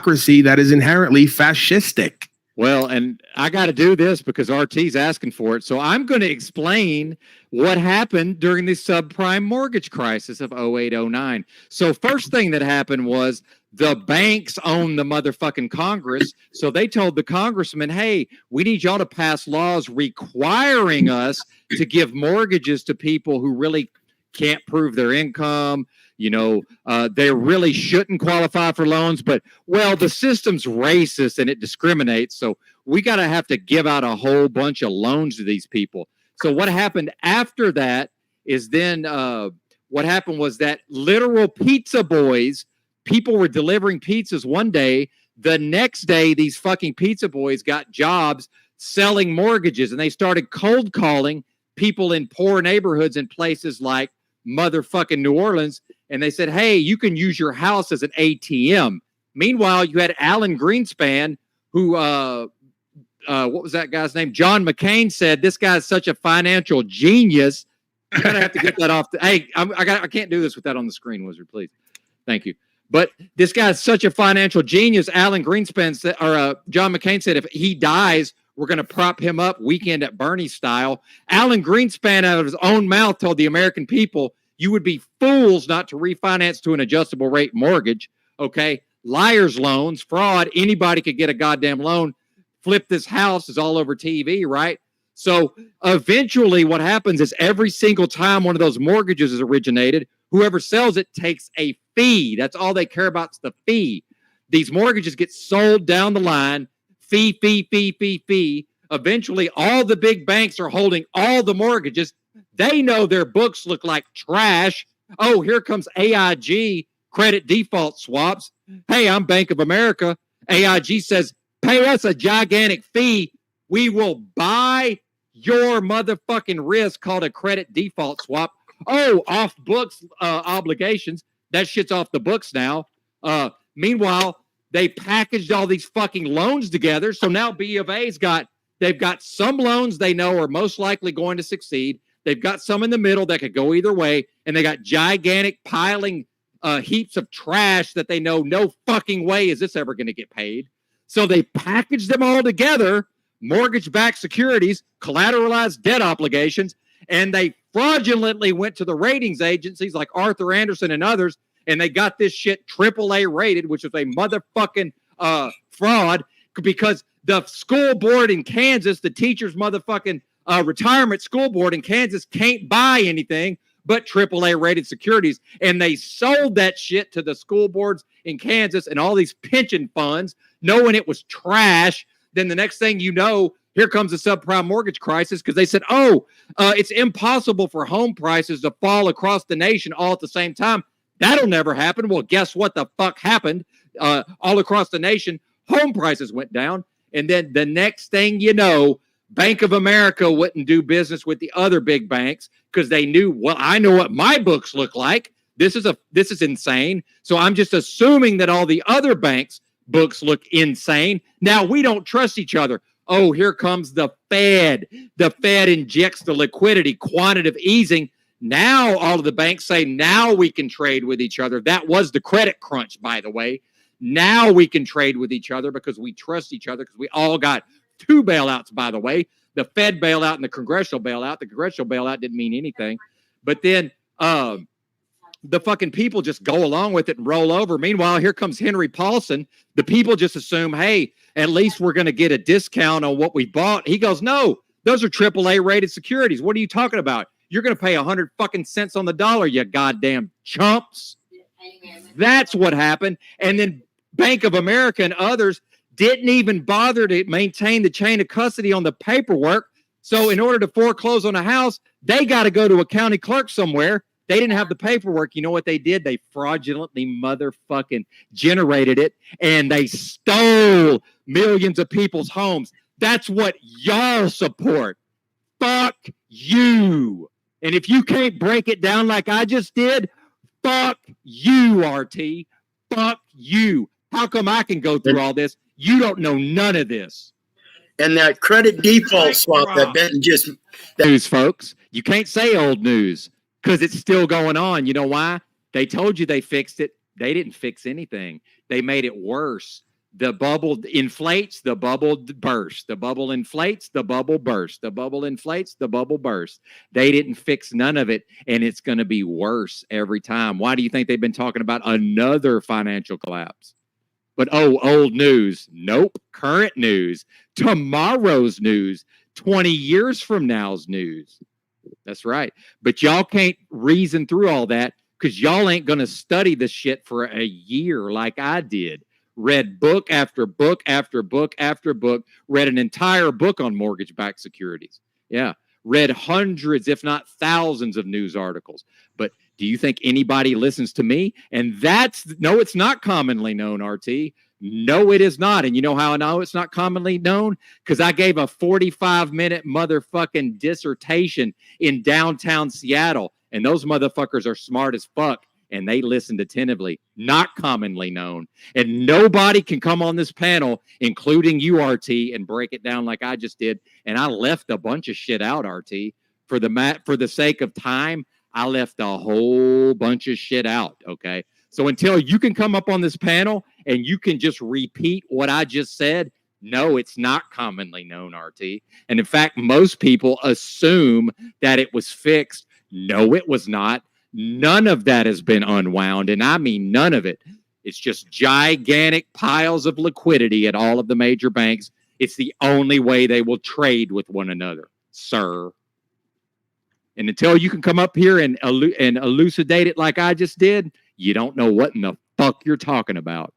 democracy that is inherently fascistic. Well, and I got to do this because RT's asking for it. So I'm going to explain what happened during the subprime mortgage crisis of 0809. So first thing that happened was the banks own the motherfucking Congress. So they told the congressman, hey, we need y'all to pass laws requiring us to give mortgages to people who really can't prove their income. They really shouldn't qualify for loans, but well, the system's racist and it discriminates. So we have to give out a whole bunch of loans to these people. So what happened after that is then what happened was that literal pizza boys, people were delivering pizzas one day. The next day, these fucking pizza boys got jobs selling mortgages, and they started cold calling people in poor neighborhoods in places like motherfucking New Orleans. And they said, hey, you can use your house as an ATM. Meanwhile, you had Alan Greenspan, who, what was that guy's name? John McCain said, this guy's such a financial genius. I'm going to have to get that off. Hey, I can't do this with that on the screen, Wizard, please. Thank you. But this guy's such a financial genius. Alan Greenspan said, or John McCain said, if he dies, we're going to prop him up Weekend at Bernie style. Alan Greenspan, out of his own mouth, told the American people, you would be fools not to refinance to an adjustable rate mortgage. Okay. Liars loans, fraud. Anybody could get a goddamn loan. Flip this house is all over TV, right? So eventually what happens is every single time one of those mortgages is originated, whoever sells it takes a fee. That's all they care about is the fee. These mortgages get sold down the line. Fee. Eventually, all the big banks are holding all the mortgages. They know their books look like trash. Oh, here comes AIG, credit default swaps. Hey, I'm Bank of America. AIG says, pay us a gigantic fee. We will buy your motherfucking risk, called a credit default swap. Oh, off books obligations. That shit's off the books now. Meanwhile, they packaged all these fucking loans together. So now B of A's they've got some loans they know are most likely going to succeed. They've got some in the middle that could go either way. And they got gigantic piling heaps of trash that they know no fucking way is this ever going to get paid. So they packaged them all together, mortgage-backed securities, collateralized debt obligations, and they fraudulently went to the ratings agencies like Arthur Andersen and others, and they got this shit AAA rated, which is a motherfucking fraud, because the school board in Kansas, the teachers' motherfucking retirement school board in Kansas, can't buy anything but AAA rated securities. And they sold that shit to the school boards in Kansas and all these pension funds, knowing it was trash. Then the next thing you know, here comes the subprime mortgage crisis, because they said, it's impossible for home prices to fall across the nation all at the same time. That'll never happen. Well, guess what the fuck happened? All across the nation, home prices went down. And then the next thing you know, Bank of America wouldn't do business with the other big banks because they knew, well, I know what my books look like. This is insane. So I'm just assuming that all the other banks' books look insane. Now we don't trust each other. Oh, here comes the Fed. The Fed injects the liquidity, quantitative easing. Now all of the banks say, now we can trade with each other. That was the credit crunch, by the way. Now we can trade with each other because we trust each other, because we all got two bailouts, by the way. The Fed bailout and the congressional bailout. The congressional bailout didn't mean anything. But then the fucking people just go along with it and roll over. Meanwhile, here comes Henry Paulson. The people just assume, hey, at least we're going to get a discount on what we bought. He goes, no, those are AAA rated securities. What are you talking about? You're going to pay 100 fucking cents on the dollar, you goddamn chumps. That's what happened. And then Bank of America and others didn't even bother to maintain the chain of custody on the paperwork. So in order to foreclose on a house, they got to go to a county clerk somewhere. They didn't have the paperwork. You know what they did? They fraudulently motherfucking generated it, and they stole millions of people's homes. That's what y'all support. Fuck you. And if you can't break it down like I just did, fuck you, RT. Fuck you. How come I can go through all this? You don't know none of this. And that credit default swap that Benton just... News, folks. You can't say old news because it's still going on. You know why? They told you they fixed it. They didn't fix anything. They made it worse. The bubble inflates, the bubble bursts. The bubble inflates, the bubble bursts. The bubble inflates, the bubble bursts. They didn't fix none of it, and it's going to be worse every time. Why do you think they've been talking about another financial collapse? But old news. Nope. Current news. Tomorrow's news. 20 years from now's news. That's right. But y'all can't reason through all that because y'all ain't going to study this shit for a year like I did. Read book after book after book after book. Read an entire book on mortgage-backed securities. Yeah. Read hundreds, if not thousands of news articles. But do you think anybody listens to me? And no, it's not commonly known, RT. No, it is not. And you know how I know it's not commonly known? Because I gave a 45-minute motherfucking dissertation in downtown Seattle. And those motherfuckers are smart as fuck. And they listened attentively. Not commonly known. And nobody can come on this panel, including you, RT, and break it down like I just did. And I left a bunch of shit out, RT. For the sake of time, I left a whole bunch of shit out, okay? So until you can come up on this panel and you can just repeat what I just said, no, it's not commonly known, RT. And in fact, most people assume that it was fixed. No, it was not. None of that has been unwound, and I mean none of it. It's just gigantic piles of liquidity at all of the major banks. It's the only way they will trade with one another, sir. And until you can come up here and elucidate it like I just did, you don't know what in the fuck you're talking about.